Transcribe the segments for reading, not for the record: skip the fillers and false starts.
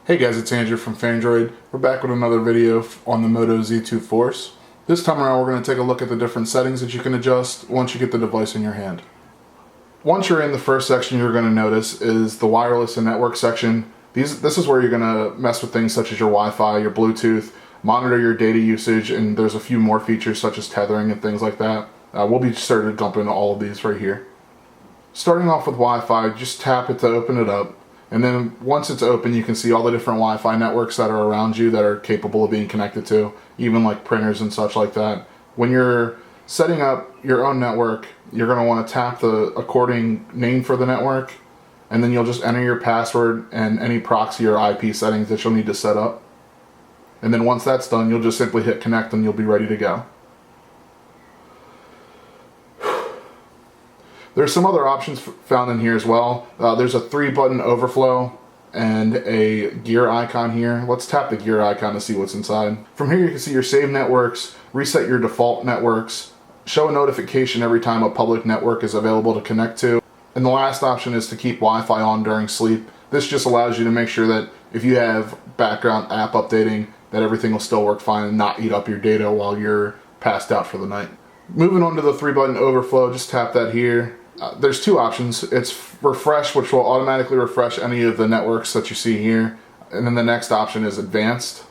Hey guys, it's Andrew from Fandroid. We're back with another video on the Moto Z2 Force. This time around we're going to take a look at the different settings that you can adjust once you get the device in your hand. Once you're in, the first section you're going to notice is the wireless and network section. This is where you're going to mess with things such as your Wi-Fi, your Bluetooth, monitor your data usage, and there's a few more features such as tethering and things like that. We'll be sure to jump into all of these right here. Starting off with Wi-Fi, just tap it to open it up. And then once it's open, you can see all the different Wi-Fi networks that are around you that are capable of being connected to, even like printers and such like that. When you're setting up your own network, you're going to want to tap the according name for the network, and then you'll just enter your password and any proxy or IP settings that you'll need to set up. And then once that's done, you'll just simply hit connect and you'll be ready to go. There's some other options found in here as well. There's a 3-button overflow and a gear icon here. Let's tap the gear icon to see what's inside. From here you can see your saved networks, reset your default networks, show a notification every time a public network is available to connect to. And the last option is to keep Wi-Fi on during sleep. This just allows you to make sure that if you have background app updating, that everything will still work fine and not eat up your data while you're passed out for the night. Moving on to the 3-button overflow, just tap that here. There's two options. It's refresh, which will automatically refresh any of the networks that you see here. And then the next option is advanced.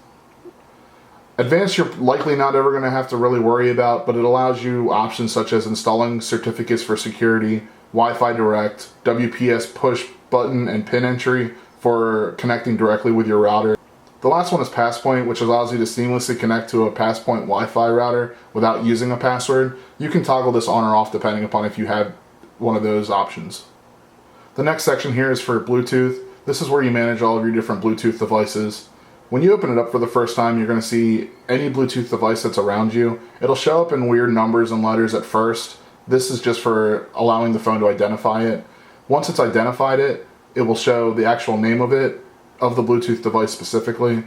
Advanced you're likely not ever going to have to really worry about, but it allows you options such as installing certificates for security, Wi-Fi Direct, WPS push button and pin entry for connecting directly with your router. The last one is Passpoint, which allows you to seamlessly connect to a Passpoint Wi-Fi router without using a password. You can toggle this on or off depending upon if you have one of those options. The next section here is for Bluetooth. This is where you manage all of your different Bluetooth devices. When you open it up for the first time, you're going to see any Bluetooth device that's around you. It'll show up in weird numbers and letters at first. This is just for allowing the phone to identify it. Once it's identified it, it will show the actual name of it, of the Bluetooth device specifically.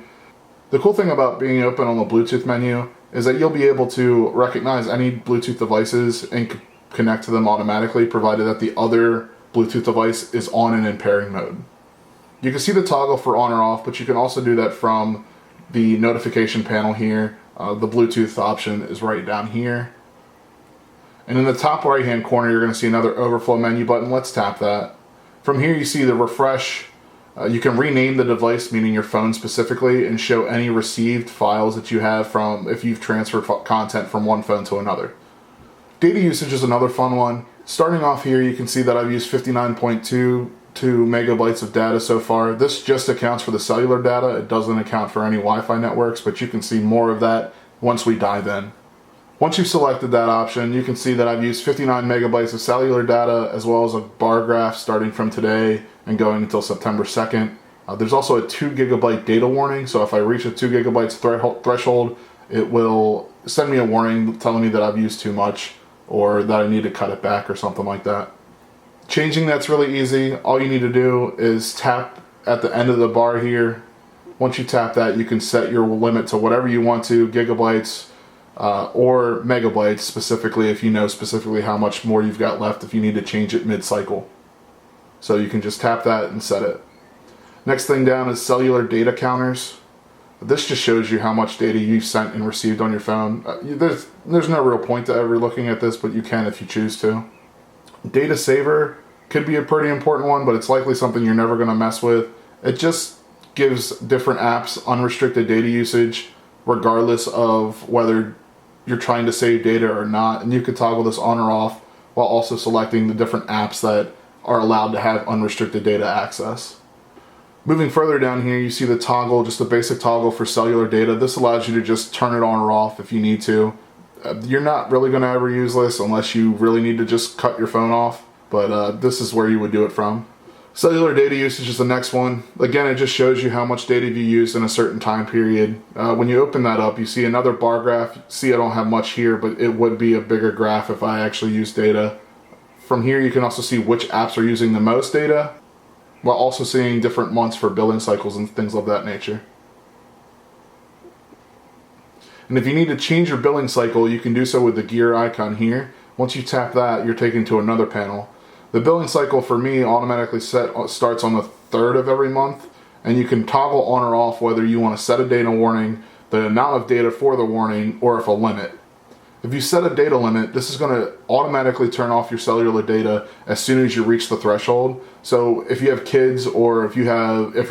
The cool thing about being open on the Bluetooth menu is that you'll be able to recognize any Bluetooth devices and connect to them automatically, provided that the other Bluetooth device is on and in pairing mode. You can see the toggle for on or off, but you can also do that from the notification panel here. The Bluetooth option is right down here. And in the top right hand corner you're going to see another overflow menu button. Let's tap that. From here you see the refresh. You can rename the device, meaning your phone specifically, and show any received files that you have from if you've transferred content from one phone to another. Data usage is another fun one. Starting off here, you can see that I've used 59.22 megabytes of data so far. This just accounts for the cellular data. It doesn't account for any Wi-Fi networks, but you can see more of that once we dive in. Once you've selected that option, you can see that I've used 59 megabytes of cellular data, as well as a bar graph starting from today and going until September 2nd. There's also a 2 gigabyte data warning, so if I reach a 2 gigabytes threshold, it will send me a warning telling me that I've used too much, or that I need to cut it back or something like that. Changing that's really easy. All you need to do is tap at the end of the bar here. Once you tap that, you can set your limit to whatever you want to, gigabytes or megabytes specifically, if you know specifically how much more you've got left if you need to change it mid-cycle. So you can just tap that and set it. Next thing down is cellular data counters. This just shows you how much data you've sent and received on your phone. There's no real point to ever looking at this, but you can if you choose to. Data saver could be a pretty important one, but it's likely something you're never going to mess with. It just gives different apps unrestricted data usage, regardless of whether you're trying to save data or not. And you could toggle this on or off while also selecting the different apps that are allowed to have unrestricted data access. Moving further down here, you see the toggle, just a basic toggle for cellular data. This allows you to just turn it on or off if you need to. You're not really going to ever use this unless you really need to just cut your phone off, but this is where you would do it from. Cellular data usage is the next one. Again, it just shows you how much data you used in a certain time period. When you open that up, you see another bar graph. See, I don't have much here, but it would be a bigger graph if I actually use data. From here, you can also see which apps are using the most data, while also seeing different months for billing cycles and things of that nature. And if you need to change your billing cycle, you can do so with the gear icon here. Once you tap that, you're taken to another panel. The billing cycle for me automatically starts on the 3rd of every month, and you can toggle on or off whether you want to set a data warning, the amount of data for the warning, or if a limit. If you set a data limit, this is going to automatically turn off your cellular data as soon as you reach the threshold. So if you have kids, or if you're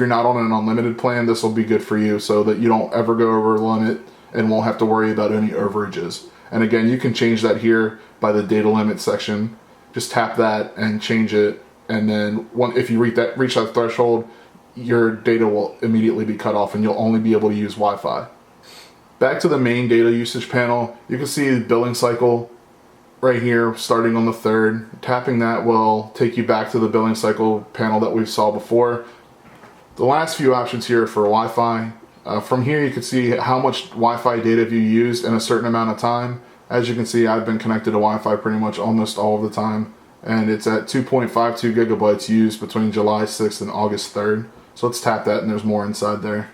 not on an unlimited plan, this will be good for you so that you don't ever go over the limit and won't have to worry about any overages. And again, you can change that here by the data limit section. Just tap that and change it, and then if you reach that threshold, your data will immediately be cut off and you'll only be able to use Wi-Fi. Back to the main data usage panel, you can see the billing cycle right here starting on the 3rd. Tapping that will take you back to the billing cycle panel that we saw before. The last few options here are for Wi-Fi. From here you can see how much Wi-Fi data you used in a certain amount of time. As you can see, I've been connected to Wi-Fi pretty much almost all of the time, and it's at 2.52 gigabytes used between July 6th and August 3rd. So let's tap that and there's more inside there.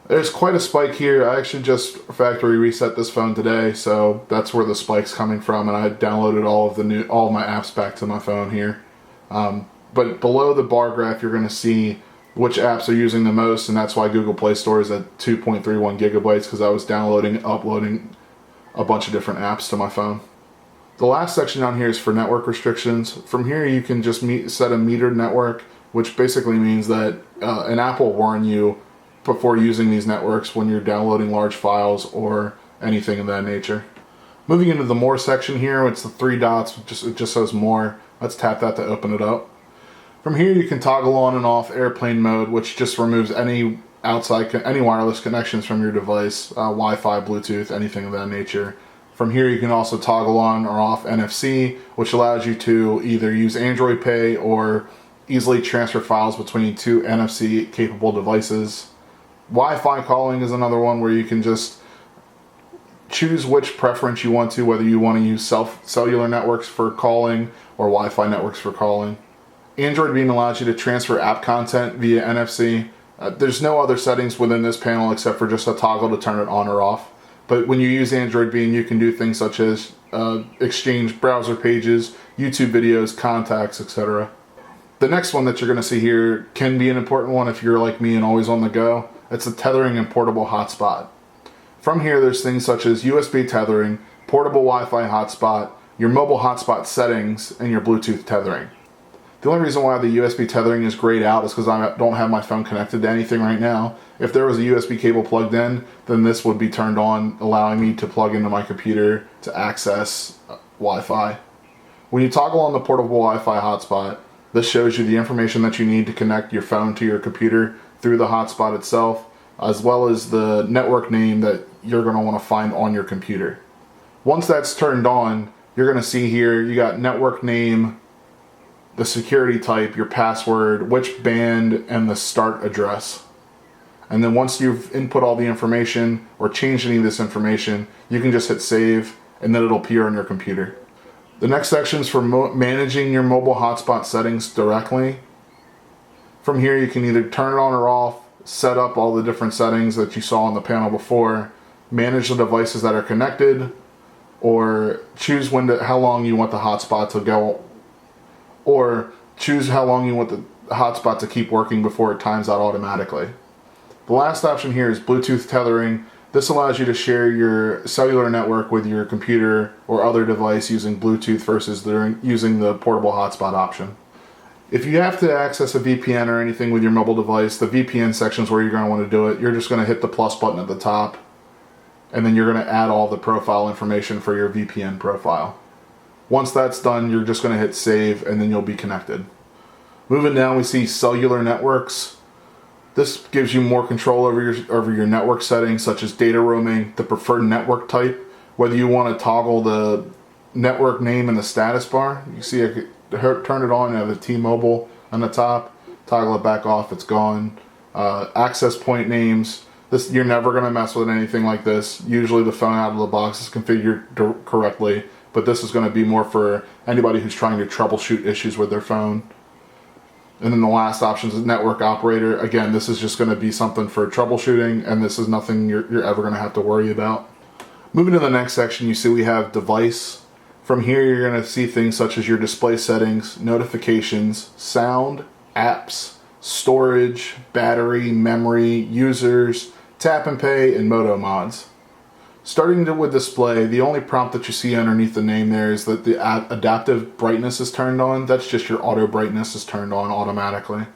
There's quite a spike here. I actually just factory reset this phone today, so that's where the spike's coming from, and I downloaded all of my apps back to my phone here. But below the bar graph, you're going to see which apps are using the most, and that's why Google Play Store is at 2.31 gigabytes, because I was downloading and uploading a bunch of different apps to my phone. The last section down here is for network restrictions. From here you can just set a metered network, which basically means that an app will warn you before using these networks when you're downloading large files or anything of that nature. Moving into the more section here, it's the 3 dots, it just says more. Let's tap that to open it up. From here you can toggle on and off airplane mode, which just removes any wireless connections from your device, Wi-Fi, Bluetooth, anything of that nature. From here you can also toggle on or off NFC, which allows you to either use Android Pay or easily transfer files between 2 NFC capable devices. Wi-Fi calling is another one where you can just choose which preference you want to, whether you want to use cellular networks for calling or Wi-Fi networks for calling. Android Beam allows you to transfer app content via NFC. There's no other settings within this panel except for just a toggle to turn it on or off. But when you use Android Beam, you can do things such as exchange browser pages, YouTube videos, contacts, etc. The next one that you're going to see here can be an important one if you're like me and always on the go. It's the tethering and portable hotspot. From here, there's things such as USB tethering, portable Wi-Fi hotspot, your mobile hotspot settings, and your Bluetooth tethering. The only reason why the USB tethering is grayed out is because I don't have my phone connected to anything right now. If there was a USB cable plugged in, then this would be turned on, allowing me to plug into my computer to access Wi-Fi. When you toggle on the portable Wi-Fi hotspot, this shows you the information that you need to connect your phone to your computer through the hotspot itself, as well as the network name that you're going to want to find on your computer. Once that's turned on, you're going to see here you got network name, the security type, your password, which band, and the start address. And then once you've input all the information or changed any of this information, you can just hit save and then it'll appear on your computer. The next section is for managing your mobile hotspot settings directly. From here you can either turn it on or off, set up all the different settings that you saw on the panel before, manage the devices that are connected, or choose how long you want the hotspot to go, or choose how long you want the hotspot to keep working before it times out automatically. The last option here is Bluetooth tethering. This allows you to share your cellular network with your computer or other device using Bluetooth versus using the portable hotspot option. If you have to access a VPN or anything with your mobile device, the VPN section is where you're going to want to do it. You're just going to hit the plus button at the top, and then you're going to add all the profile information for your VPN profile. Once that's done, you're just going to hit save, and then you'll be connected. Moving down, we see cellular networks. This gives you more control over your network settings, such as data roaming, the preferred network type, whether you want to toggle the network name in the status bar. You see I could turn it on, you have the T-Mobile on the top, toggle it back off, it's gone. Access point names. You're never going to mess with anything like this. Usually the phone out of the box is configured correctly, but this is going to be more for anybody who's trying to troubleshoot issues with their phone. And then the last option is network operator. Again, this is just going to be something for troubleshooting, and this is nothing you're ever going to have to worry about. Moving to the next section, you see we have device. From here, you're going to see things such as your display settings, notifications, sound, apps, storage, battery, memory, users, tap and pay, and Moto mods. Starting with display, the only prompt that you see underneath the name there is that the adaptive brightness is turned on. That's just your auto brightness is turned on automatically.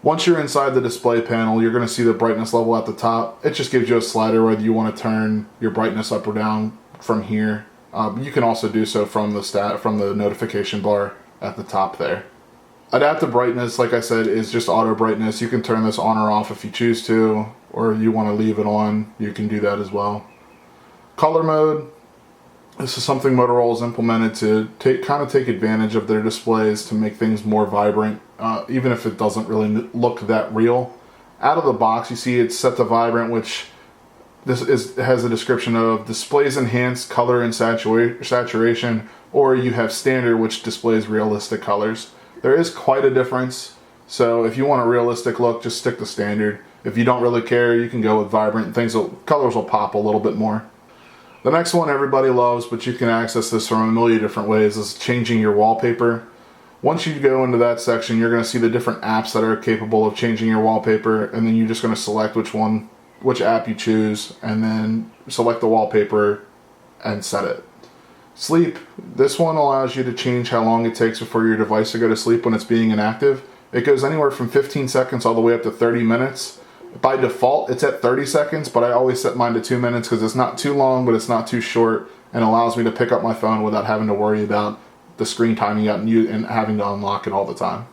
Once you're inside the display panel, you're going to see the brightness level at the top. It just gives you a slider whether you want to turn your brightness up or down from here. You can also do so from the notification bar at the top there. Adaptive brightness, like I said, is just auto brightness. You can turn this on or off if you choose to, or if you want to leave it on, you can do that as well. Color mode, this is something Motorola has implemented to take advantage of their displays to make things more vibrant, even if it doesn't really look that real. Out of the box, you see it's set to vibrant, which has a description of displays enhanced color and saturation, or you have standard, which displays realistic colors. There is quite a difference, so if you want a realistic look, just stick to standard. If you don't really care, you can go with vibrant. Colors will pop a little bit more. The next one everybody loves, but you can access this from a million different ways, is changing your wallpaper. Once you go into that section, you're going to see the different apps that are capable of changing your wallpaper, and then you're just going to select which app you choose, and then select the wallpaper and set it. Sleep, this one allows you to change how long it takes for your device to go to sleep when it's being inactive. It goes anywhere from 15 seconds all the way up to 30 minutes. By default, it's at 30 seconds, but I always set mine to 2 minutes because it's not too long, but it's not too short, and allows me to pick up my phone without having to worry about the screen timing out and having to unlock it all the time.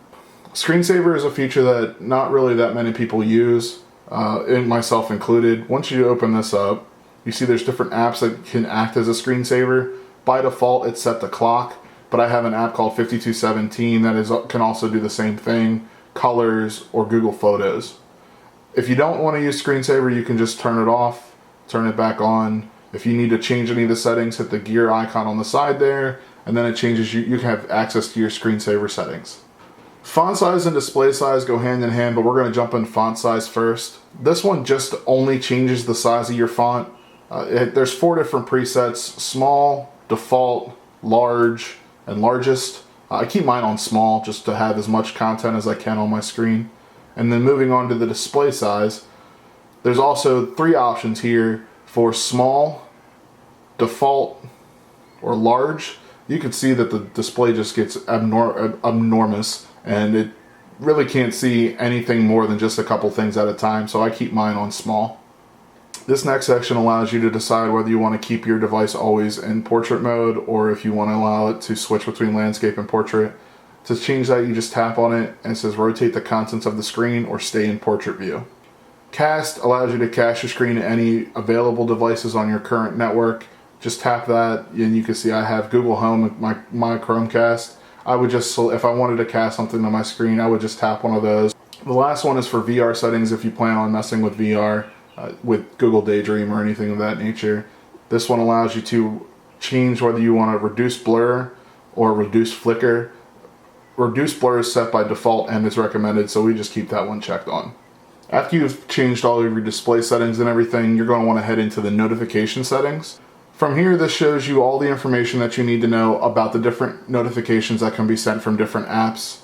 Screensaver is a feature that not really that many people use, myself included. Once you open this up, you see there's different apps that can act as a screensaver. By default, it's set to clock, but I have an app called 5217 that can also do the same thing, colors, or Google Photos. If you don't want to use screensaver, you can just turn it off, turn it back on. If you need to change any of the settings, hit the gear icon on the side there, and then it changes. You can have access to your screensaver settings. Font size and display size go hand in hand, but we're going to jump in font size first. This one just only changes the size of your font. There's 4 different presets: small, default, large, and largest. I keep mine on small just to have as much content as I can on my screen. And then moving on to the display size, there's also 3 options here for small, default, or large. You can see that the display just gets enormous, and it really can't see anything more than just a couple things at a time, so I keep mine on small. This next section allows you to decide whether you want to keep your device always in portrait mode, or if you want to allow it to switch between landscape and portrait. To change that, you just tap on it and it says rotate the contents of the screen or stay in portrait view. Cast allows you to cast your screen to any available devices on your current network. Just tap that and you can see I have Google Home, my Chromecast. If I wanted to cast something to my screen, I would just tap one of those. The last one is for VR settings if you plan on messing with VR, with Google Daydream or anything of that nature. This one allows you to change whether you want to reduce blur or reduce flicker. Reduce blur is set by default and is recommended, so we just keep that one checked on. After you've changed all of your display settings and everything, you're going to want to head into the notification settings. From here, this shows you all the information that you need to know about the different notifications that can be sent from different apps.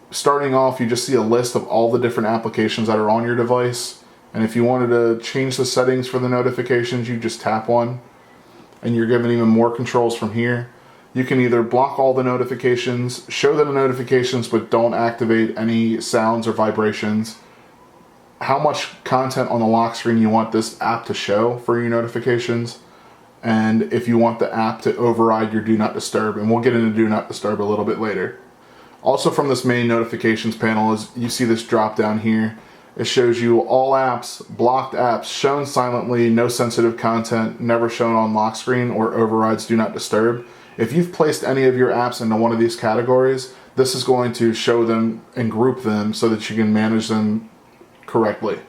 Starting off, you just see a list of all the different applications that are on your device, and if you wanted to change the settings for the notifications, you just tap one, and you're given even more controls from here. You can either block all the notifications, show the notifications but don't activate any sounds or vibrations, how much content on the lock screen you want this app to show for your notifications, and if you want the app to override your Do Not Disturb, and we'll get into Do Not Disturb a little bit later. Also from this main notifications panel is you see this drop down here. It shows you all apps, blocked apps, shown silently, no sensitive content, never shown on lock screen, or overrides Do Not Disturb. If you've placed any of your apps into one of these categories, this is going to show them and group them so that you can manage them correctly.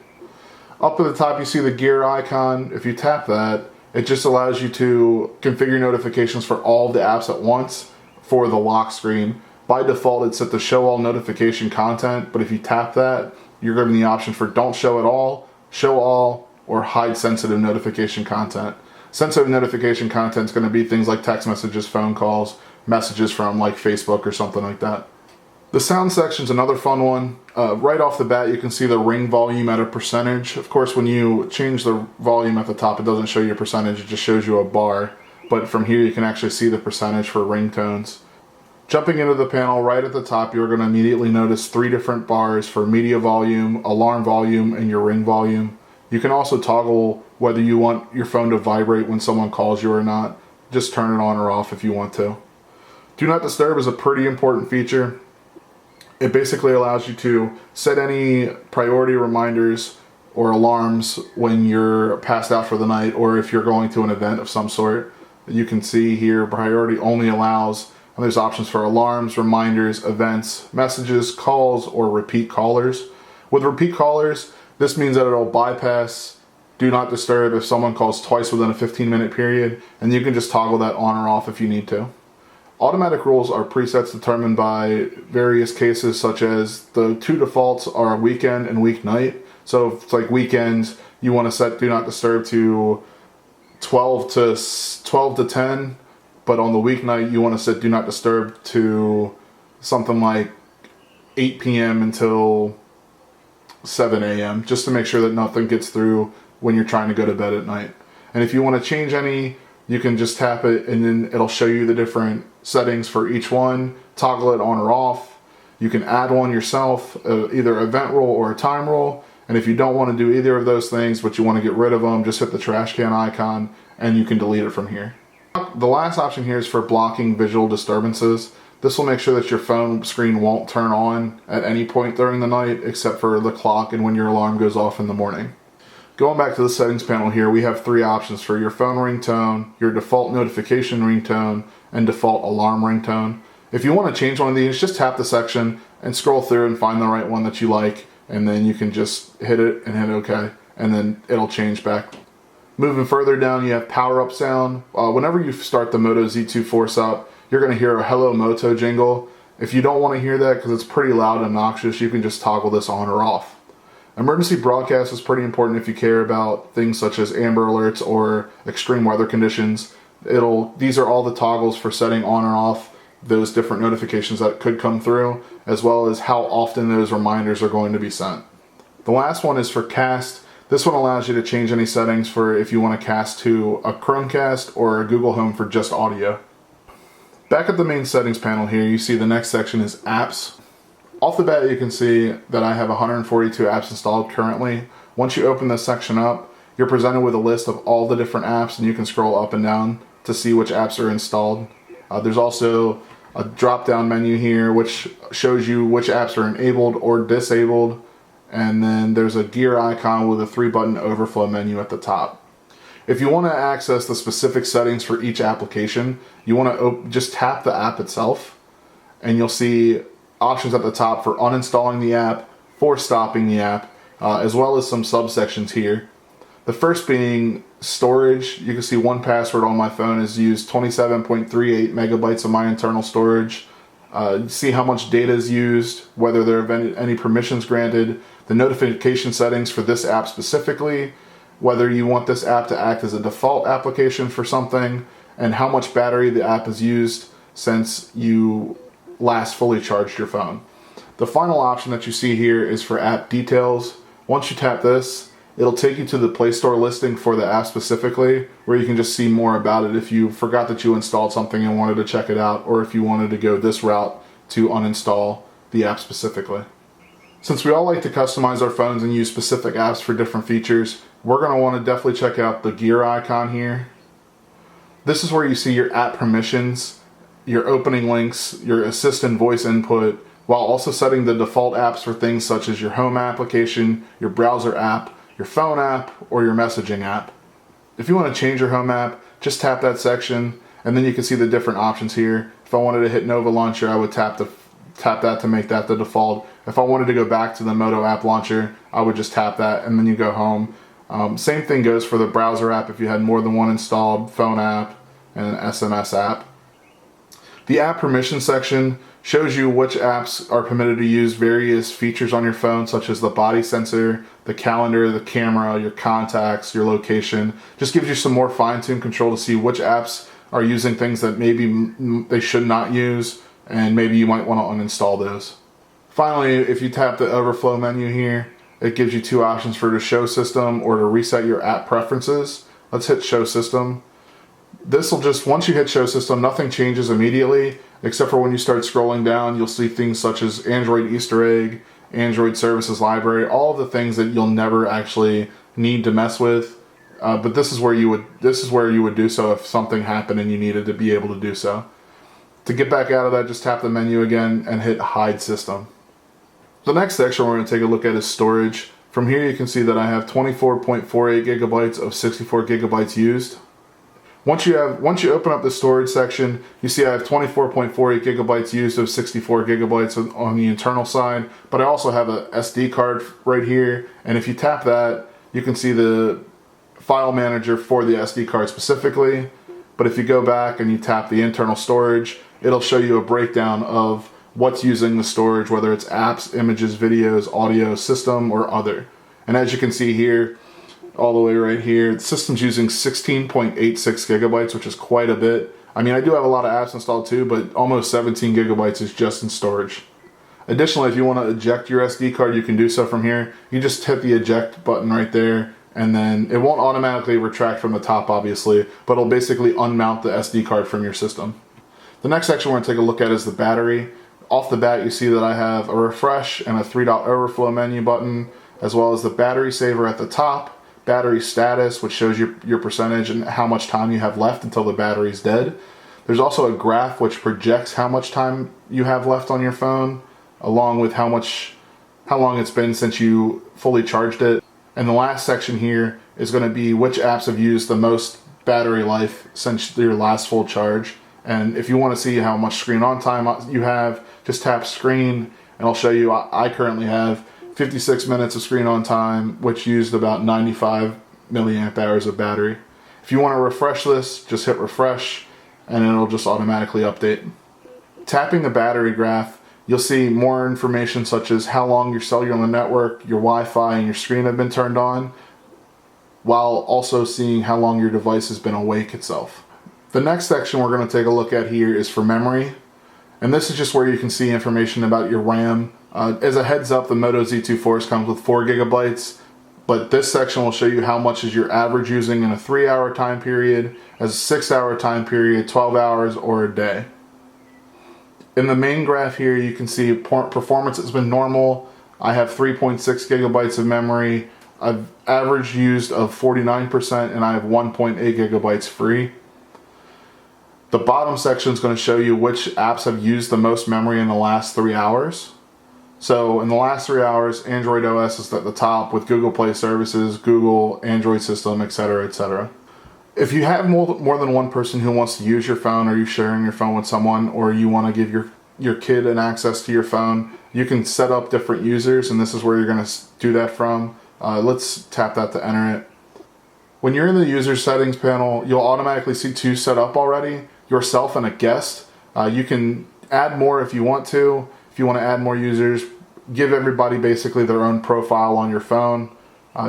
Up at the top you see the gear icon. If you tap that, it just allows you to configure notifications for all the apps at once for the lock screen. By default it's set to show all notification content, but if you tap that, you're given the option for don't show at all, show all, or hide sensitive notification content. Sensitive notification content is going to be things like text messages, phone calls, messages from like Facebook or something like that. The sound section is another fun one. Right off the bat, you can see the ring volume at a percentage. Of course, when you change the volume at the top, it doesn't show you a percentage, it just shows you a bar. But from here, you can actually see the percentage for ringtones. Jumping into the panel right at the top, you're going to immediately notice 3 different bars for media volume, alarm volume, and your ring volume. You can also toggle whether you want your phone to vibrate when someone calls you or not. Just turn it on or off if you want to. Do Not Disturb is a pretty important feature. It basically allows you to set any priority reminders or alarms when you're passed out for the night, or if you're going to an event of some sort. You can see here priority only allows, and there's options for alarms, reminders, events, messages, calls, or repeat callers. With repeat callers, this means that it'll bypass Do Not Disturb if someone calls twice within a 15-minute period, and you can just toggle that on or off if you need to. Automatic rules are presets determined by various cases, such as the 2 defaults are weekend and weeknight. So if it's like weekends, you want to set Do Not Disturb to 12 to 10, but on the weeknight you want to set Do Not Disturb to something like 8 p.m. until 7 a.m. just to make sure that nothing gets through when you're trying to go to bed at night. And if you want to change any, you can just tap it and then it'll show you the different settings for each one, toggle it on or off. You can add one yourself, either event rule or a time rule. And if you don't want to do either of those things, but you want to get rid of them, just hit the trash can icon and you can delete it from here. The last option here is for blocking visual disturbances. This will make sure that your phone screen won't turn on at any point during the night except for the clock and when your alarm goes off in the morning. Going back to the settings panel here, we have 3 options for your phone ringtone, your default notification ringtone, and default alarm ringtone. If you want to change one of these, just tap the section and scroll through and find the right one that you like, and then you can just hit it and hit OK, and then it'll change back. Moving further down, you have power up sound. Whenever you start the Moto Z2 Force up, you're going to hear a Hello Moto jingle. If you don't want to hear that because it's pretty loud and obnoxious, you can just toggle this on or off. Emergency broadcast is pretty important if you care about things such as Amber Alerts or extreme weather conditions. These are all the toggles for setting on or off those different notifications that could come through, as well as how often those reminders are going to be sent. The last one is for cast. This one allows you to change any settings for if you want to cast to a Chromecast or a Google Home for just audio. Back at the main settings panel here, you see the next section is apps. Off the bat, you can see that I have 142 apps installed currently. Once you open this section up, you're presented with a list of all the different apps, and you can scroll up and down to see which apps are installed. There's also a drop-down menu here which shows you which apps are enabled or disabled, and then there's a gear icon with a 3-button overflow menu at the top. If you want to access the specific settings for each application, you want to just tap the app itself, and you'll see options at the top for uninstalling the app, for stopping the app, as well as some subsections here. The first being storage. You can see 1Password on my phone has used 27.38 megabytes of my internal storage. See how much data is used, whether there have been any permissions granted, the notification settings for this app specifically, whether you want this app to act as a default application for something, and how much battery the app has used since you last fully charged your phone. The final option that you see here is for app details. Once you tap this, it'll take you to the Play Store listing for the app specifically, where you can just see more about it if you forgot that you installed something and wanted to check it out, or if you wanted to go this route to uninstall the app specifically. Since we all like to customize our phones and use specific apps for different features, we're going to want to definitely check out the gear icon here. This is where you see your app permissions, your opening links, your assistant voice input, while also setting the default apps for things such as your home application, your browser app, your phone app, or your messaging app. If you want to change your home app, just tap that section, and then you can see the different options here. If I wanted to hit Nova Launcher, I would tap that to make that the default. If I wanted to go back to the Moto app launcher, I would just tap that, and then you go home. Same thing goes for the browser app if you had more than one installed, phone app, and an SMS app. The app permission section shows you which apps are permitted to use various features on your phone, such as the body sensor, the calendar, the camera, your contacts, your location. Just gives you some more fine-tuned control to see which apps are using things that maybe they should not use, and maybe you might want to uninstall those. Finally, if you tap the overflow menu here, it gives you two options for the show system or to reset your app preferences. Let's hit show system. This will just, once you hit show system, nothing changes immediately, except for when you start scrolling down, you'll see things such as Android Easter egg, Android services library, all of the things that you'll never actually need to mess with. But this is where you would do so if something happened and you needed to be able to do so. To get back out of that, just tap the menu again and hit hide system. The next section we're going to take a look at is storage. From here you can see that I have 24.48 gigabytes of 64 gigabytes used. Once you open up the storage section, you see I have 24.48 gigabytes used of 64 gigabytes on the internal side, but I also have a SD card right here, and if you tap that, you can see the file manager for the SD card specifically. But if you go back and you tap the internal storage, it'll show you a breakdown of what's using the storage, whether it's apps, images, videos, audio, system, or other. And as you can see here, all the way right here, the system's using 16.86 gigabytes, which is quite a bit. I mean, I do have a lot of apps installed too, but almost 17 gigabytes is just in storage. Additionally, if you want to eject your SD card, you can do so from here. You just hit the eject button right there, and then it won't automatically retract from the top, obviously, but it'll basically unmount the SD card from your system. The next section we're going to take a look at is the battery. Off the bat, you see that I have a refresh and a 3-dot overflow menu button, as well as the battery saver at the top, battery status, which shows your percentage and how much time you have left until the battery's dead. There's also a graph which projects how much time you have left on your phone, along with how long it's been since you fully charged it. And the last section here is going to be which apps have used the most battery life since your last full charge. And if you want to see how much screen on time you have, just tap screen and I'll show you. I currently have 56 minutes of screen on time, which used about 95 milliamp hours of battery. If you want to refresh this, just hit refresh and it'll just automatically update. Tapping the battery graph, you'll see more information such as how long your cellular network, your Wi-Fi, and your screen have been turned on, while also seeing how long your device has been awake itself. The next section we're going to take a look at here is for memory, and this is just where you can see information about your RAM. As a heads up, the Moto Z2 Force comes with 4 gigabytes, but this section will show you how much is your average using in a 3-hour time period, as a 6-hour time period, 12 hours, or a day. In the main graph here, you can see performance has been normal. I have 3.6 gigabytes of memory. I've average used of 49%, and I have 1.8 gigabytes free. The bottom section is going to show you which apps have used the most memory in the last 3 hours. So in the last 3 hours, Android OS is at the top with Google Play services, Google, Android system, etc., etc. If you have more than one person who wants to use your phone, or you're sharing your phone with someone, or you want to give your kid an access to your phone, you can set up different users, and this is where you're going to do that from. Let's tap that to enter it. When you're in the user settings panel, you'll automatically see 2 set up already, yourself and a guest. You can add more if you want to. If you want to add more users, give everybody basically their own profile on your phone.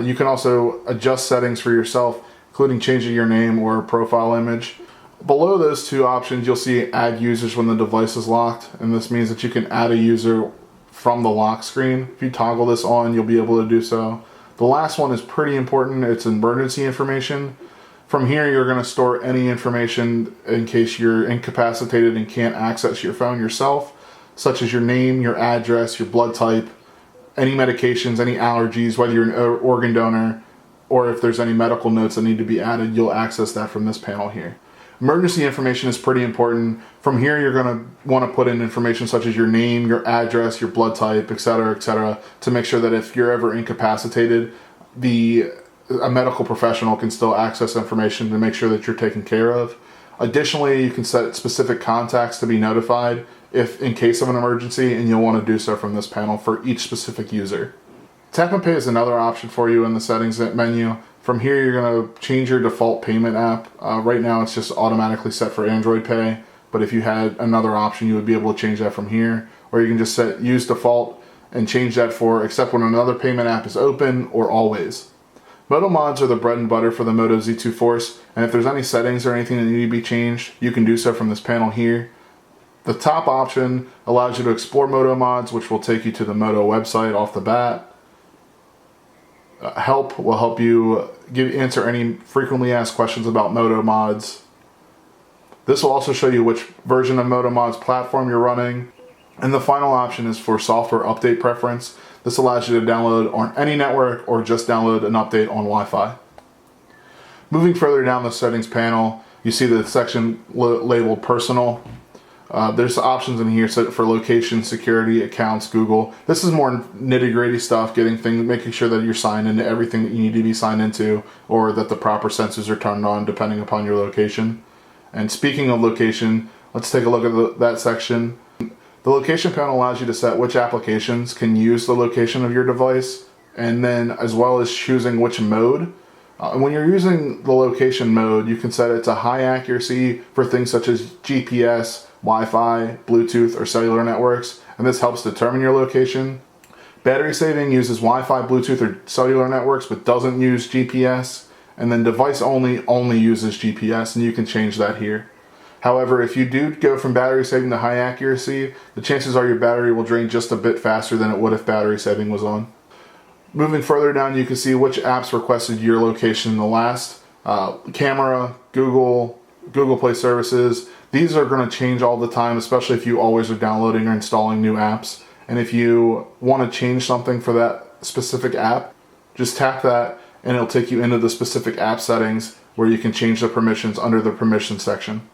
You can also adjust settings for yourself, including changing your name or profile image. Below those 2 options, you'll see add users when the device is locked, and this means that you can add a user from the lock screen. If you toggle this on, you'll be able to do so. The last one is pretty important. It's emergency information. From here, you're going to store any information in case you're incapacitated and can't access your phone yourself, such as your name, your address, your blood type, any medications, any allergies, whether you're an organ donor, or if there's any medical notes that need to be added, you'll access that from this panel here. Emergency information is pretty important. From here, you're going to want to put in information such as your name, your address, your blood type, etc., to make sure that if you're ever incapacitated, a medical professional can still access information to make sure that you're taken care of. Additionally, you can set specific contacts to be notified if in case of an emergency, and you'll want to do so from this panel for each specific user. Tap and Pay is another option for you in the settings menu. From here, you're going to change your default payment app. Right now, it's just automatically set for Android Pay, but if you had another option, you would be able to change that from here. Or you can just set Use Default and change that for except when another payment app is open or always. Moto mods are the bread and butter for the Moto Z2 Force, and if there's any settings or anything that need to be changed, you can do so from this panel here. The top option allows you to explore Moto mods, which will take you to the Moto website off the bat. Help will help you answer any frequently asked questions about Moto mods. This will also show you which version of Moto mods platform you're running. And the final option is for software update preference. This allows you to download on any network or just download an update on Wi-Fi. Moving further down the settings panel, you see the section labeled personal. There's options in here set for location, security, accounts, Google. This is more nitty-gritty stuff, making sure that you're signed into everything that you need to be signed into, or that the proper sensors are turned on depending upon your location. And speaking of location, let's take a look at that section. The location panel allows you to set which applications can use the location of your device, and then as well as choosing which mode. When you're using the location mode, you can set it to high accuracy for things such as GPS, Wi-Fi, Bluetooth, or cellular networks, and this helps determine your location. Battery saving uses Wi-Fi, Bluetooth, or cellular networks, but doesn't use GPS. And then device only uses GPS, and you can change that here. However, if you do go from battery saving to high accuracy, the chances are your battery will drain just a bit faster than it would if battery saving was on. Moving further down, you can see which apps requested your location in the last. Camera, Google Play services. These are going to change all the time, especially if you always are downloading or installing new apps. And if you want to change something for that specific app, just tap that and it'll take you into the specific app settings where you can change the permissions under the permissions section.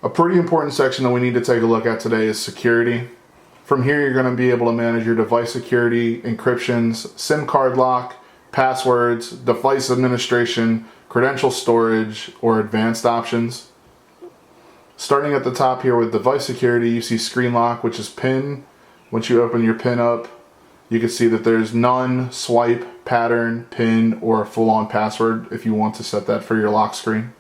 A pretty important section that we need to take a look at today is security. From here, you're going to be able to manage your device security, encryptions, SIM card lock, passwords, device administration, credential storage, or advanced options. Starting at the top here with device security, you see screen lock, which is PIN. Once you open your PIN up, you can see that there's none, swipe, pattern, PIN, or full-on password if you want to set that for your lock screen.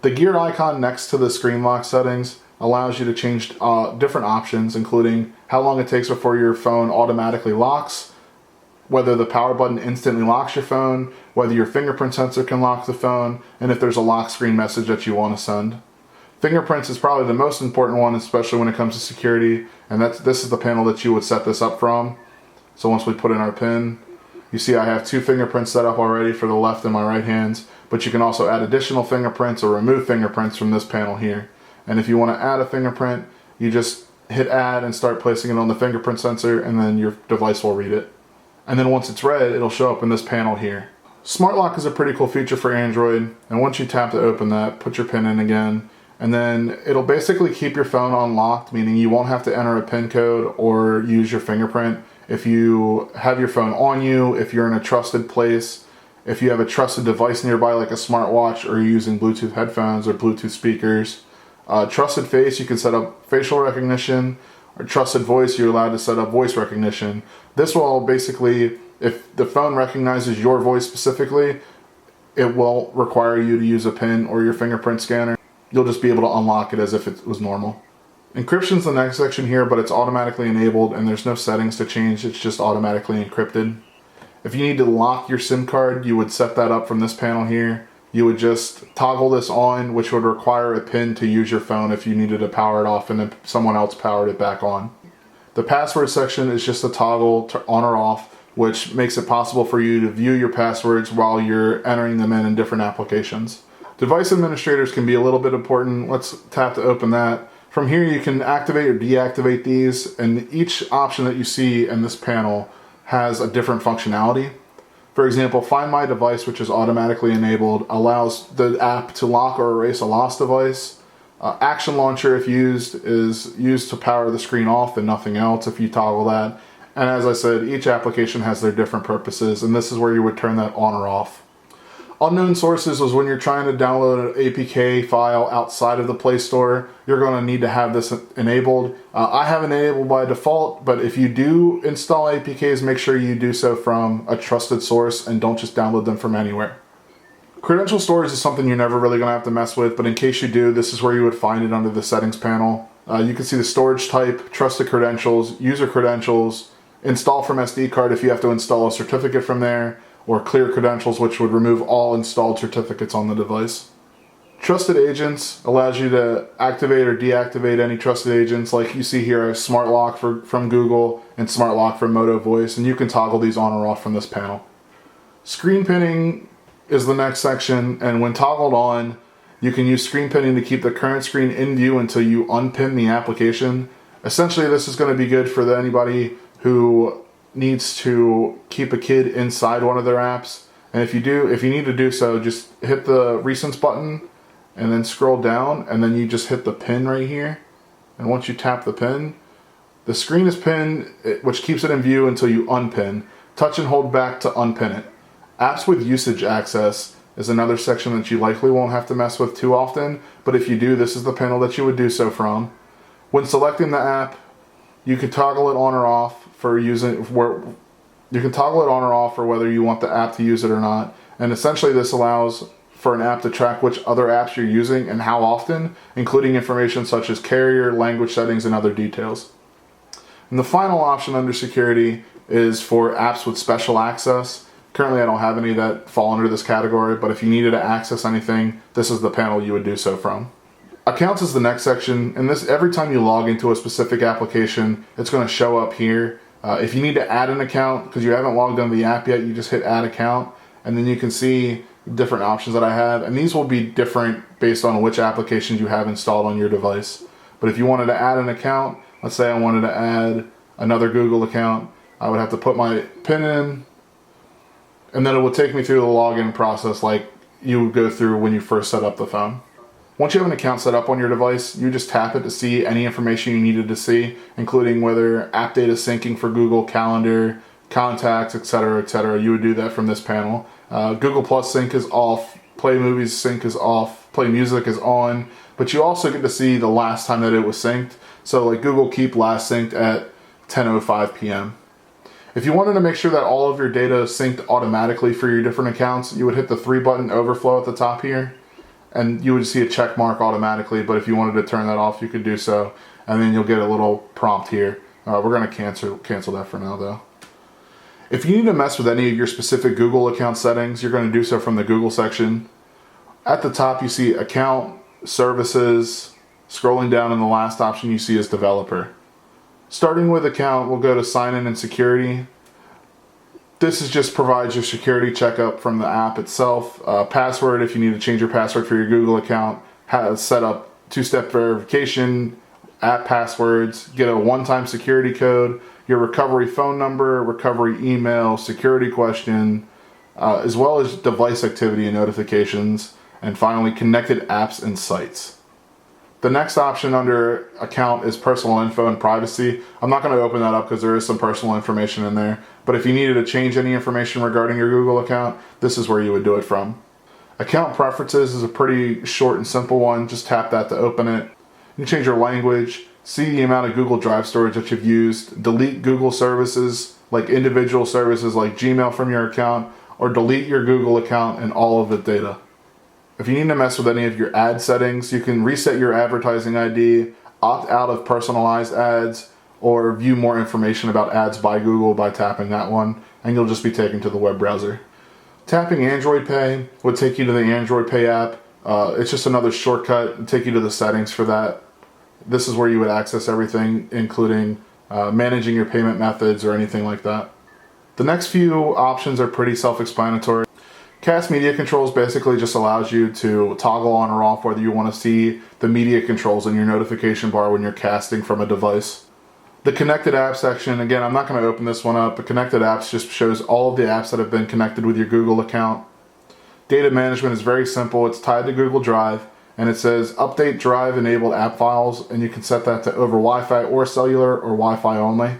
The gear icon next to the screen lock settings allows you to change different options, including how long it takes before your phone automatically locks, whether the power button instantly locks your phone, whether your fingerprint sensor can lock the phone, and if there's a lock screen message that you want to send. Fingerprints is probably the most important one, especially when it comes to security, and this is the panel that you would set this up from. So once we put in our PIN, you see I have 2 fingerprints set up already for the left and my right hands, but you can also add additional fingerprints or remove fingerprints from this panel here. And if you want to add a fingerprint, you just hit add and start placing it on the fingerprint sensor, and then your device will read it. And then once it's read, it'll show up in this panel here. Smart lock is a pretty cool feature for Android, and once you tap to open that, put your PIN in again, and then it'll basically keep your phone unlocked, meaning you won't have to enter a PIN code or use your fingerprint. If you have your phone on you, if you're in a trusted place, if you have a trusted device nearby like a smartwatch, or you're using Bluetooth headphones or Bluetooth speakers. Trusted face, you can set up facial recognition, or trusted voice, you're allowed to set up voice recognition. This will basically, if the phone recognizes your voice specifically, it won't require you to use a PIN or your fingerprint scanner. You'll just be able to unlock it as if it was normal. Encryption's the next section here, but it's automatically enabled and there's no settings to change, it's just automatically encrypted. If you need to lock your SIM card, you would set that up from this panel here. You would just toggle this on, which would require a PIN to use your phone if you needed to power it off and then someone else powered it back on. The password section is just a toggle to on or off, which makes it possible for you to view your passwords while you're entering them in different applications. Device administrators can be a little bit important. Let's tap to open that. From here you can activate or deactivate these, and each option that you see in this panel has a different functionality. For example, Find My Device, which is automatically enabled, allows the app to lock or erase a lost device. Action Launcher, if used, is used to power the screen off and nothing else if you toggle that. And as I said, each application has their different purposes, and this is where you would turn that on or off. Unknown sources is when you're trying to download an APK file outside of the Play Store. You're going to need to have this enabled. I have it enabled by default, but if you do install APKs, make sure you do so from a trusted source and don't just download them from anywhere. Credential storage is something you're never really going to have to mess with, but in case you do, this is where you would find it under the settings panel. You can see the storage type, trusted credentials, user credentials, install from SD card if you have to install a certificate from there, or clear credentials, which would remove all installed certificates on the device. Trusted agents allows you to activate or deactivate any trusted agents. Like you see here, I have Smart Lock from Google and Smart Lock from Moto Voice, and you can toggle these on or off from this panel. Screen pinning is the next section, and when toggled on, you can use screen pinning to keep the current screen in view until you unpin the application. Essentially, this is going to be good for anybody who needs to keep a kid inside one of their apps. And if you need to do so, just hit the recents button and then scroll down, and then you just hit the pin right here. And once you tap the pin, the screen is pinned, which keeps it in view until you unpin. Touch and hold back to unpin it. Apps with usage access is another section that you likely won't have to mess with too often, but if you do, this is the panel that you would do so from. When selecting the app, you can toggle it on or off for whether you want the app to use it or not. And essentially this allows for an app to track which other apps you're using and how often, including information such as carrier, language settings, and other details. And the final option under security is for apps with special access. Currently I don't have any that fall under this category, but if you needed to access anything, this is the panel you would do so from. Accounts is the next section, and this, every time you log into a specific application, it's going to show up here. If you need to add an account, because you haven't logged into the app yet, you just hit add account, and then you can see different options that I have, and these will be different based on which applications you have installed on your device. But if you wanted to add an account, let's say I wanted to add another Google account, I would have to put my PIN in, and then it would take me through the login process like you would go through when you first set up the phone. Once you have an account set up on your device, you just tap it to see any information you needed to see, including whether app data syncing for Google Calendar, contacts, etc., etc. You would do that from this panel. Google Plus sync is off, Play Movies sync is off, Play Music is on, but you also get to see the last time that it was synced. So like Google Keep last synced at 10:05 p.m. If you wanted to make sure that all of your data is synced automatically for your different accounts, you would hit the 3-button overflow at the top here, and you would see a check mark automatically, but if you wanted to turn that off, you could do so, and then you'll get a little prompt here. We're going to cancel that for now though. If you need to mess with any of your specific Google account settings, you're going to do so from the Google section. At the top you see Account, Services, scrolling down, and the last option you see is Developer. Starting with Account, we'll go to Sign In and Security. This is just provides your security checkup from the app itself. Password, if you need to change your password for your Google account. Set up 2-step verification, app passwords, get a one-time security code, your recovery phone number, recovery email, security question, as well as device activity and notifications, and finally connected apps and sites. The next option under account is personal info and privacy. I'm not going to open that up because there is some personal information in there, but if you needed to change any information regarding your Google account, this is where you would do it from. Account preferences is a pretty short and simple one. Just tap that to open it. You can change your language, see the amount of Google Drive storage that you've used, delete Google services, like individual services like Gmail from your account, or delete your Google account and all of the data. If you need to mess with any of your ad settings, you can reset your advertising ID, opt out of personalized ads, or view more information about ads by Google by tapping that one, and you'll just be taken to the web browser. Tapping Android Pay would take you to the Android Pay app. It's just another shortcut and take you to the settings for that. This is where you would access everything, including managing your payment methods or anything like that. The next few options are pretty self-explanatory. Cast media controls basically just allows you to toggle on or off whether you want to see the media controls in your notification bar when you're casting from a device. The connected apps section, again, I'm not going to open this one up, but connected apps just shows all of the apps that have been connected with your Google account. Data management is very simple. It's tied to Google Drive, and it says update drive enabled app files, and you can set that to over Wi-Fi or cellular or Wi-Fi only.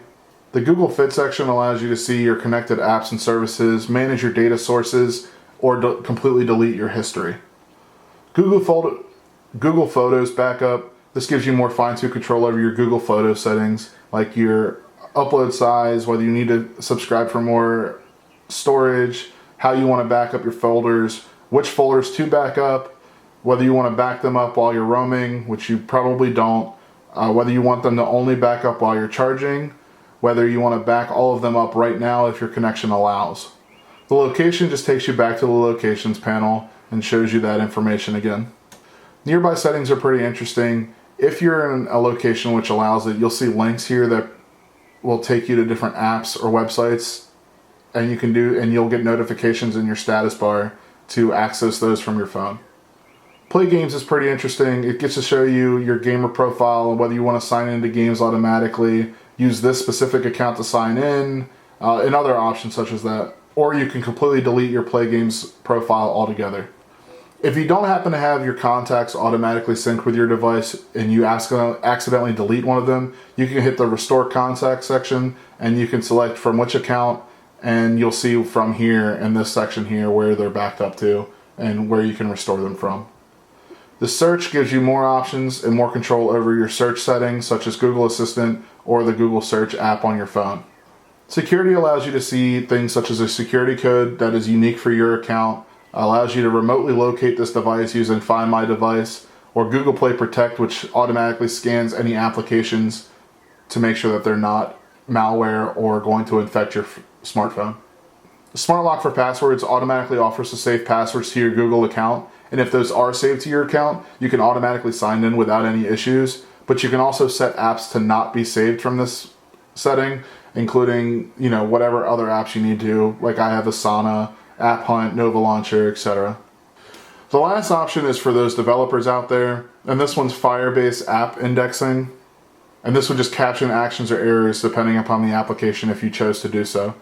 The Google Fit section allows you to see your connected apps and services, manage your data sources, or completely delete your history. Google Photos backup. This gives you more fine-tuned control over your Google Photo settings, like your upload size, whether you need to subscribe for more storage, how you want to back up your folders, which folders to back up, whether you want to back them up while you're roaming, which you probably don't, whether you want them to only back up while you're charging, whether you want to back all of them up right now if your connection allows. The location just takes you back to the locations panel and shows you that information again. Nearby settings are pretty interesting. If you're in a location which allows it, you'll see links here that will take you to different apps or websites, and you'll get notifications in your status bar to access those from your phone. Play games is pretty interesting. It gets to show you your gamer profile and whether you want to sign into games automatically, use this specific account to sign in, and other options such as that. Or you can completely delete your Play Games profile altogether. If you don't happen to have your contacts automatically synced with your device and you accidentally delete one of them, you can hit the Restore Contacts section and you can select from which account, and you'll see from here in this section here where they're backed up to and where you can restore them from. The search gives you more options and more control over your search settings, such as Google Assistant or the Google Search app on your phone. Security allows you to see things such as a security code that is unique for your account, allows you to remotely locate this device using Find My Device, or Google Play Protect, which automatically scans any applications to make sure that they're not malware or going to infect your smartphone. The Smart Lock for Passwords automatically offers to save passwords to your Google account, and if those are saved to your account, you can automatically sign in without any issues, but you can also set apps to not be saved from this setting, including, whatever other apps you need to, like I have Asana, App Hunt, Nova Launcher, etc. The last option is for those developers out there, and this one's Firebase App Indexing, and this would just caption actions or errors depending upon the application if you chose to do so.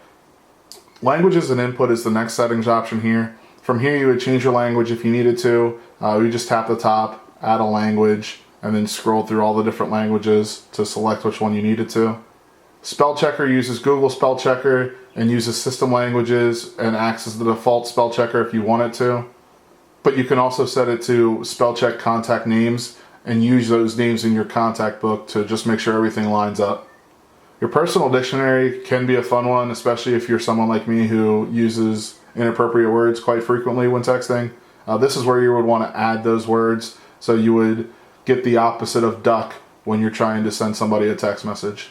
Languages and input is the next settings option here. From here you would change your language if you needed to. You just tap the top, add a language, and then scroll through all the different languages to select which one you needed to. Spell checker uses Google Spell Checker and uses system languages and acts as the default spell checker if you want it to. But you can also set it to spell check contact names and use those names in your contact book to just make sure everything lines up. Your personal dictionary can be a fun one, especially if you're someone like me who uses inappropriate words quite frequently when texting. This is where you would want to add those words, so you would get the opposite of duck when you're trying to send somebody a text message.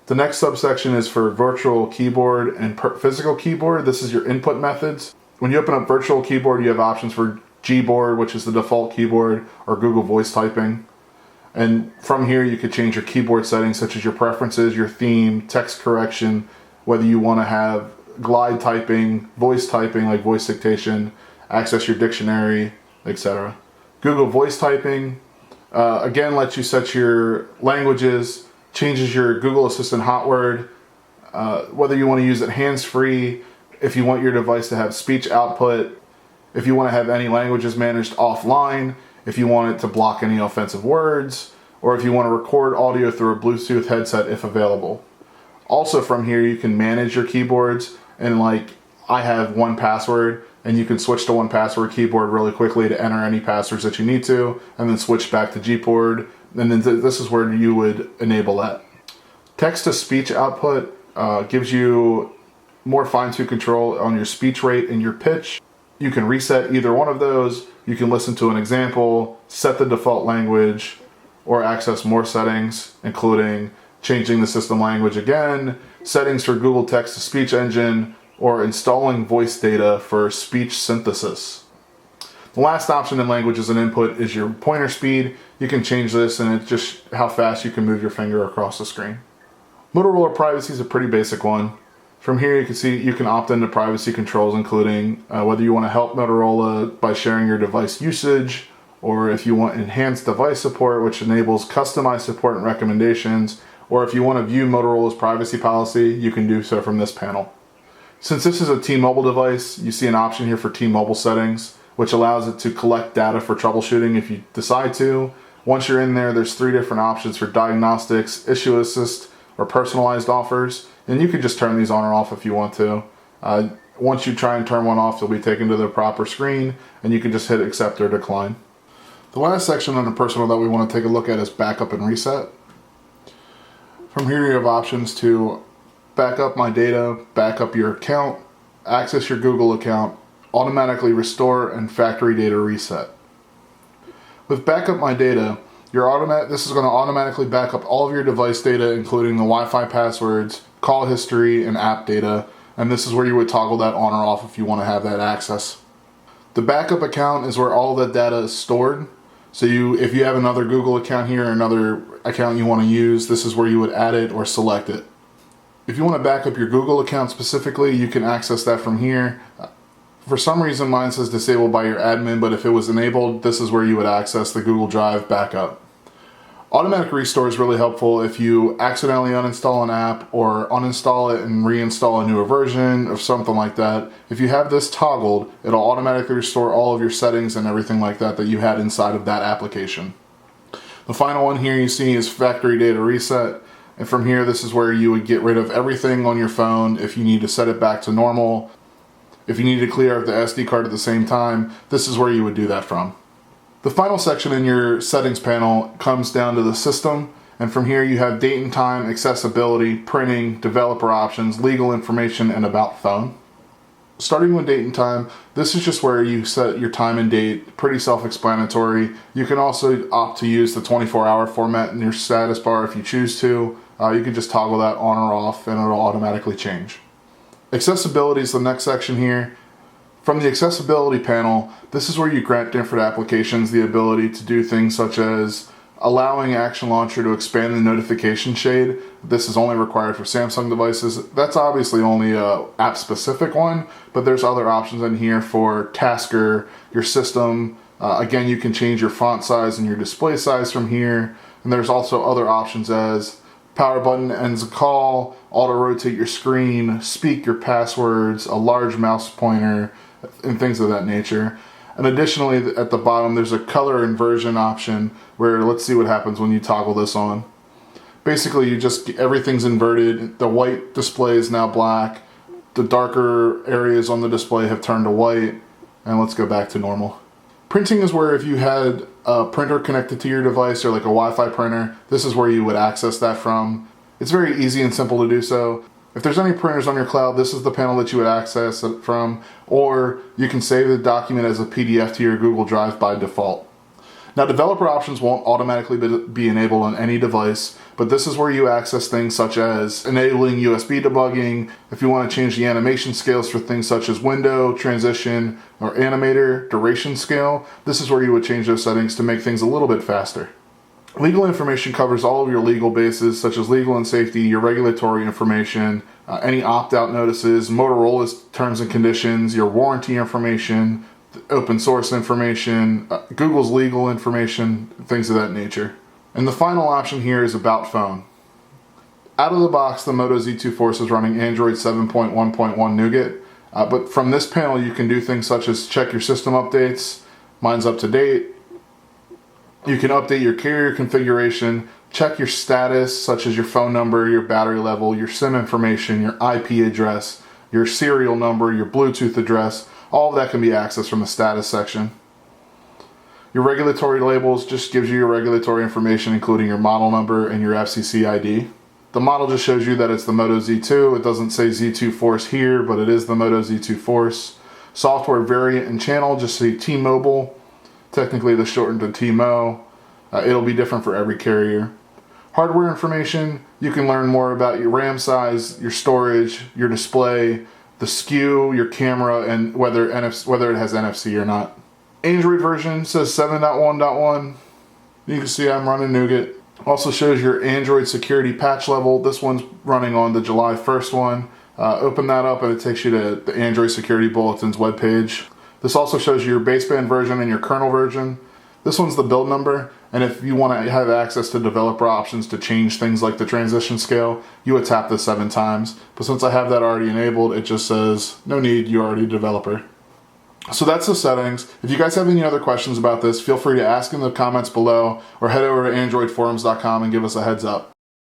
The next subsection is for virtual keyboard and physical keyboard. This is your input methods. When you open up virtual keyboard, you have options for Gboard, which is the default keyboard, or Google Voice Typing. And from here, you could change your keyboard settings, such as your preferences, your theme, text correction, whether you want to have glide typing, voice typing like voice dictation, access your dictionary, etc. Google Voice Typing, again, lets you set your languages, changes your Google Assistant hot word, whether you want to use it hands-free, if you want your device to have speech output, if you want to have any languages managed offline, if you want it to block any offensive words, or if you want to record audio through a Bluetooth headset if available. Also from here you can manage your keyboards, and like I have 1Password, and you can switch to 1Password keyboard really quickly to enter any passwords that you need to, and then switch back to Gboard, and then this is where you would enable that. Text-to-speech output gives you more fine-tuned control on your speech rate and your pitch. You can reset either one of those. You can listen to an example, set the default language, or access more settings, including changing the system language again, settings for Google Text-to-Speech Engine, or installing voice data for speech synthesis. The last option in languages and input is your pointer speed. You can change this, and it's just how fast you can move your finger across the screen. Motorola privacy is a pretty basic one. From here you can see you can opt into privacy controls, including whether you want to help Motorola by sharing your device usage, or if you want enhanced device support, which enables customized support and recommendations, or if you want to view Motorola's privacy policy, you can do so from this panel. Since this is a T-Mobile device, you see an option here for T-Mobile settings, which allows it to collect data for troubleshooting if you decide to. Once you're in there, there's 3 different options for diagnostics, issue assist, or personalized offers, and you can just turn these on or off if you want to. Once you try and turn one off, you'll be taken to the proper screen, and you can just hit accept or decline. The last section under personal that we want to take a look at is backup and reset. From here you have options to back up my data, back up your account, access your Google account, automatically restore, and factory data reset. With backup my data, this is going to automatically back up all of your device data, including the Wi-Fi passwords, call history, and app data, and this is where you would toggle that on or off if you want to have that access. The backup account is where all of that data is stored. So if you have another Google account here or another account you want to use, this is where you would add it or select it. If you want to back up your Google account specifically, you can access that from here. For some reason mine says disabled by your admin, but if it was enabled, this is where you would access the Google Drive backup. Automatic restore is really helpful if you accidentally uninstall an app or uninstall it and reinstall a newer version or something like that. If you have this toggled, it'll automatically restore all of your settings and everything like that you had inside of that application. The final one here you see is factory data reset. And from here, this is where you would get rid of everything on your phone if you need to set it back to normal. If you need to clear out the SD card at the same time, this is where you would do that from. The final section in your settings panel comes down to the system, and from here you have date and time, accessibility, printing, developer options, legal information, and about phone. Starting with date and time, this is just where you set your time and date, pretty self-explanatory. You can also opt to use the 24-hour format in your status bar if you choose to. You can just toggle that on or off and it'll automatically change. Accessibility is the next section here. From the accessibility panel, this is where you grant different applications the ability to do things such as allowing Action Launcher to expand the notification shade. This is only required for Samsung devices. That's obviously only a app-specific one, but there's other options in here for Tasker, your system. Again, you can change your font size and your display size from here. And there's also other options as power button ends a call, auto-rotate your screen, speak your passwords, a large mouse pointer, and things of that nature. And additionally, at the bottom, there's a color inversion option where let's see what happens when you toggle this on. Basically, everything's inverted. The white display is now black. The darker areas on the display have turned to white. And let's go back to normal. Printing is where if you had a printer connected to your device or like a Wi-Fi printer, this is where you would access that from. It's very easy and simple to do so. If there's any printers on your cloud, this is the panel that you would access it from, or you can save the document as a PDF to your Google Drive by default. Now, developer options won't automatically be enabled on any device, but this is where you access things such as enabling USB debugging. If you want to change the animation scales for things such as window, transition, or animator duration scale, this is where you would change those settings to make things a little bit faster. Legal information covers all of your legal bases, such as legal and safety, your regulatory information, any opt-out notices, Motorola's terms and conditions, your warranty information, open source information, Google's legal information, things of that nature. And the final option here is about phone. Out of the box, the Moto Z2 Force is running Android 7.1.1 Nougat, but from this panel you can do things such as check your system updates, mine's up to date. You can update your carrier configuration, check your status such as your phone number, your battery level, your SIM information, your IP address, your serial number, your Bluetooth address. All of that can be accessed from the status section. Your regulatory labels just gives you your regulatory information, including your model number and your FCC ID. The model just shows you that it's the Moto Z2. It doesn't say Z2 Force here, but it is the Moto Z2 Force. Software variant and channel just say T-Mobile. Technically, the shortened to T-Mo. It'll be different for every carrier. Hardware information, you can learn more about your RAM size, your storage, your display, the SKU, your camera, and whether it has NFC or not. Android version says 7.1.1. You can see I'm running Nougat. Also shows your Android security patch level. This one's running on the July 1st one. Open that up and it takes you to the Android Security Bulletin's webpage. This also shows you your baseband version and your kernel version. This one's the build number, and if you want to have access to developer options to change things like the transition scale, you would tap this 7 times. But since I have that already enabled, it just says, no need, you're already a developer. So that's the settings. If you guys have any other questions about this, feel free to ask in the comments below, or head over to androidforums.com and give us a heads up.